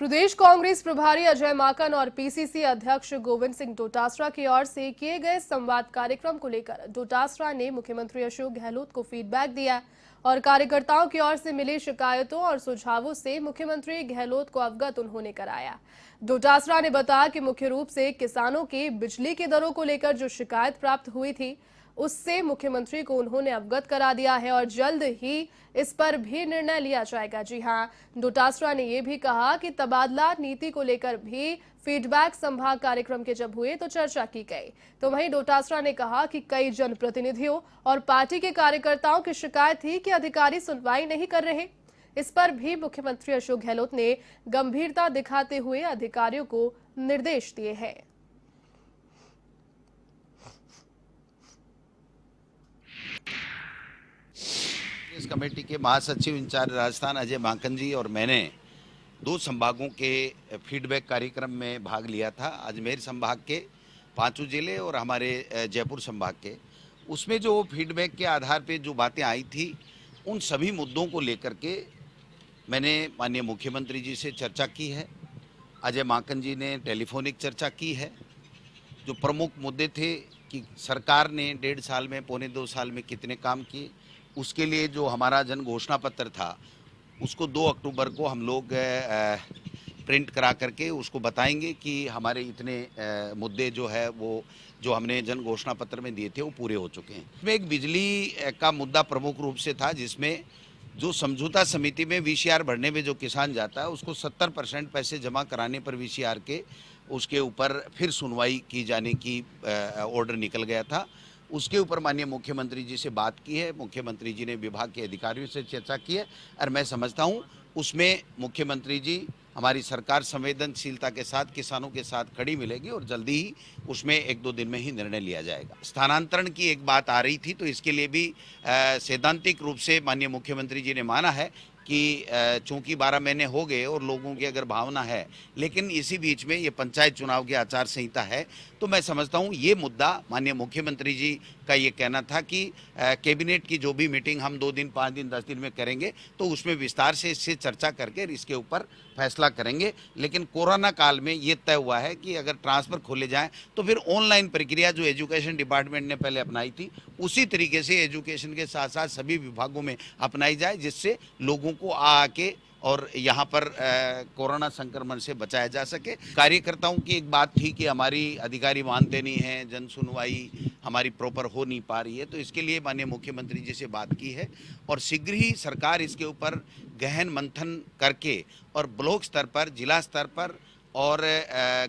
प्रदेश कांग्रेस प्रभारी अजय माकन और पीसीसी अध्यक्ष गोविंद सिंह डोटासरा की ओर से किए गए संवाद कार्यक्रम को लेकर डोटासरा ने मुख्यमंत्री अशोक गहलोत को फीडबैक दिया और कार्यकर्ताओं की ओर से मिली शिकायतों और सुझावों से मुख्यमंत्री गहलोत को अवगत उन्होंने कराया। डोटासरा ने बताया कि मुख्य रूप से किसानों की बिजली की दरों को लेकर जो शिकायत प्राप्त हुई थी उससे मुख्यमंत्री को उन्होंने अवगत करा दिया है और जल्द ही इस पर भी निर्णय लिया जाएगा। जी हां, डोटासरा ने यह भी कहा कि तबादला नीति को लेकर भी फीडबैक संभाग कार्यक्रम के जब हुए तो चर्चा की गई। तो वहीं डोटासरा ने कहा कि कई जनप्रतिनिधियों और पार्टी के कार्यकर्ताओं की शिकायत थी कि अधिकारी सुनवाई नहीं कर रहे। इस पर भी मुख्यमंत्री अशोक गहलोत ने गंभीरता दिखाते हुए अधिकारियों को निर्देश दिए हैं। इस कमेटी के महासचिव इंचार्ज राजस्थान अजय माकन जी और मैंने 2 संभागों के फीडबैक कार्यक्रम में भाग लिया था। अजमेर संभाग के 5 जिले और हमारे जयपुर संभाग के, उसमें जो फीडबैक के आधार पे जो बातें आई थी उन सभी मुद्दों को लेकर के मैंने माननीय मुख्यमंत्री जी से चर्चा की है। अजय माकन जी ने टेलीफोनिक चर्चा की है। जो प्रमुख मुद्दे थे कि सरकार ने 1.5 साल में, पौने 2 साल में कितने काम किए, उसके लिए जो हमारा जन घोषणा पत्र था उसको 2 अक्टूबर को हम लोग प्रिंट करा करके उसको बताएंगे कि हमारे इतने मुद्दे जो है वो जो हमने जन घोषणा पत्र में दिए थे वो पूरे हो चुके हैं। इसमें एक बिजली का मुद्दा प्रमुख रूप से था, जिसमें जो समझौता समिति में वीसीआर भरने में जो किसान जाता है उसको 70% पैसे जमा कराने पर वीसीआर के उसके ऊपर फिर सुनवाई की जाने की ऑर्डर निकल गया था। उसके ऊपर माननीय मुख्यमंत्री जी से बात की है। मुख्यमंत्री जी ने विभाग के अधिकारियों से चर्चा की है और मैं समझता हूं उसमें मुख्यमंत्री जी, हमारी सरकार संवेदनशीलता के साथ किसानों के साथ खड़ी मिलेगी और जल्दी ही उसमें 1-2 दिन में ही निर्णय लिया जाएगा। स्थानांतरण की एक बात आ रही थी तो इसके लिए भी सैद्धांतिक रूप से माननीय मुख्यमंत्री जी ने माना है कि चूंकि 12 महीने हो गए और लोगों की अगर भावना है, लेकिन इसी बीच में ये पंचायत चुनाव की आचार संहिता है, तो मैं समझता हूँ ये मुद्दा माननीय मुख्यमंत्री जी का ये कहना था कि कैबिनेट की जो भी मीटिंग हम 2 दिन, 5 दिन, 10 दिन में करेंगे तो उसमें विस्तार से इससे चर्चा करके इसके ऊपर फैसला करेंगे। लेकिन कोरोना काल में ये तय हुआ है कि अगर ट्रांसफर खोले जाएं तो फिर ऑनलाइन प्रक्रिया जो एजुकेशन डिपार्टमेंट ने पहले अपनाई थी उसी तरीके से एजुकेशन के साथ साथ सभी विभागों में अपनाई जाए, जिससे लोगों को आके और यहाँ पर कोरोना संक्रमण से बचाया जा सके। कार्यकर्ताओं की एक बात थी कि हमारी अधिकारी मानते नहीं हैं, जन सुनवाई हमारी प्रॉपर हो नहीं पा रही है, तो इसके लिए माननीय मुख्यमंत्री जी से बात की है और शीघ्र ही सरकार इसके ऊपर गहन मंथन करके और ब्लॉक स्तर पर, जिला स्तर पर और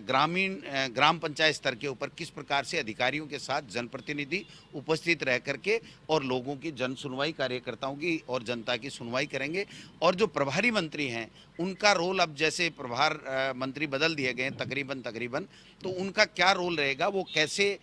ग्राम पंचायत स्तर के ऊपर किस प्रकार से अधिकारियों के साथ जनप्रतिनिधि उपस्थित रह करके और लोगों की जन सुनवाई, कार्यकर्ताओं की और जनता की सुनवाई करेंगे। और जो प्रभारी मंत्री हैं उनका रोल, अब जैसे प्रभार मंत्री बदल दिए गए तकरीबन, तो उनका क्या रोल रहेगा, वो कैसे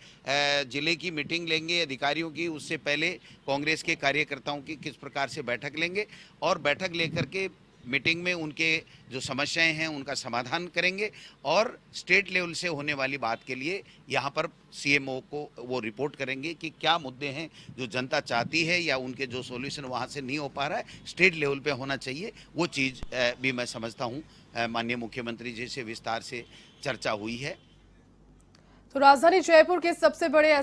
जिले की मीटिंग लेंगे अधिकारियों की, उससे पहले कांग्रेस के कार्यकर्ताओं की किस प्रकार से बैठक लेंगे और बैठक लेकर के मीटिंग में उनके जो समस्याएं हैं उनका समाधान करेंगे और स्टेट लेवल से होने वाली बात के लिए यहाँ पर सीएमओ को वो रिपोर्ट करेंगे कि क्या मुद्दे हैं जो जनता चाहती है या उनके जो सॉल्यूशन वहाँ से नहीं हो पा रहा है, स्टेट लेवल पे होना चाहिए। वो चीज़ भी मैं समझता हूँ माननीय मुख्यमंत्री जी से विस्तार से चर्चा हुई है। तो राजधानी जयपुर के सबसे बड़े